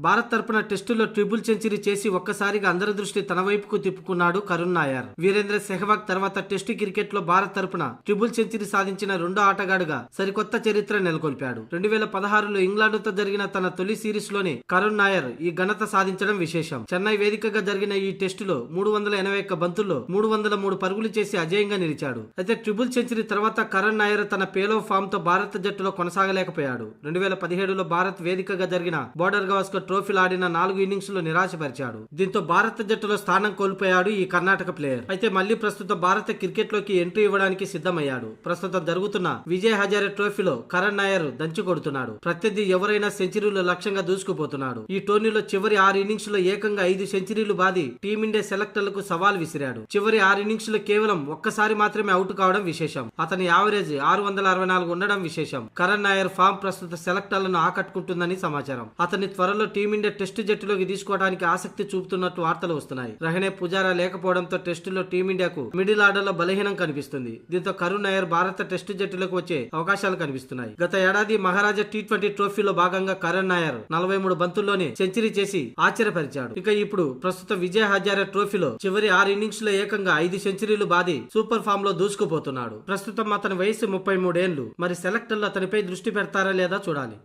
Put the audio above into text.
భారత్ తరపున టెస్టులో triple century చేసి ఒక్కసారిగా అందరి దృష్టి తన వైపుకు తిప్పుకున్నాడు కరుణ్ నాయర్. వీరేంద్ర సెహ్వాగ్ తర్వాత టెస్టు క్రికెట్ లో భారత్ తరపున ట్రిపుల్ సెంచరీ సాధించిన రెండో ఆటగాడుగా సరికొత్త చరిత్ర నెలకొల్పాడు. 2016లో ఇంగ్లాండ్తో జరిగిన తన తొలి సిరీస్ లోనే కరుణ్ నాయర్ ఈ ఘనత సాధించడం విశేషం. చెన్నై వేదికగా జరిగిన ఈ టెస్టులో 381 బంతుల్లో 303 పరుగులు చేసి అజేయంగా నిలిచాడు. అయితే ట్రిపుల్ సెంచరీ తర్వాత కరుణ్ నాయర్ తన పేలో ఫామ్ తో భారత జట్టులో కొనసాగలేకపోయాడు. 2017లో భారత్ వేదికగా జరిగిన బోర్డర్ గవాస్కర్ ట్రోఫీలు ఆడిన 4 ఇన్నింగ్స్ లో నిరాశపరిచాడు. దీంతో భారత జట్టులో స్థానం కోల్పోయాడు ఈ కర్ణాటక ప్లేయర్. అయితే మళ్లీ ప్రస్తుతం భారత క్రికెట్ లోకి ఎంట్రీ ఇవ్వడానికి సిద్ధమయ్యాడు. ప్రస్తుతం జరుగుతున్న విజయ్ హజారే ట్రోఫీలో కరుణ్ నాయర్ దంచి కొడుతున్నాడు. ప్రత్యర్థి ఎవరైనా సెంచరీలు లక్ష్యంగా దూసుకుపోతున్నాడు. ఈ టోర్నీలో చివరి 6 ఇన్నింగ్స్ లో ఏకంగా 5 సెంచరీలు బాది టీమిండియా సెలెక్టర్లకు సవాల్ విసిరాడు. చివరి 6 ఇన్నింగ్స్ లో కేవలం ఒక్కసారి మాత్రమే అవుట్ కావడం విశేషం. అతని యావరేజ్ 664 ఉండడం విశేషం. కరుణ్ నాయర్ ఫామ్ ప్రస్తుత సెలెక్టర్లను ఆకట్టుకుంటుందని సమాచారం. అతని త్వరలో టీమిండియా టెస్టు జట్టులోకి తీసుకోవడానికి ఆసక్తి చూపుతున్నట్టు వార్తలు వస్తున్నాయి. రహనే పుజారా లేకపోవడంతో టెస్టులో టీమిండియాకు మిడిల్ ఆర్డర్ లో బలహీనం కనిపిస్తుంది. దీంతో కరుణ్ నాయర్ భారత టెస్టు జట్టులోకి వచ్చే అవకాశాలు కనిపిస్తున్నాయి. గత ఏడాది మహారాజా T20 ట్రోఫీలో భాగంగా కరుణ్ నాయర్ 43 బంతుల్లోనే సెంచరీ చేసి ఆశ్చర్యపరిచాడు. ఇక ఇప్పుడు ప్రస్తుత విజయ్ హజారే ట్రోఫీలో చివరి 6 ఇన్నింగ్స్ లో ఏకంగా 5 సెంచరీలు బాది సూపర్ ఫామ్ లో దూసుకుపోతున్నాడు. ప్రస్తుతం అతని వయసు 33 ఏళ్లు. మరి సెలెక్టర్లు అతనిపై దృష్టి పెడతారా లేదా చూడాలి.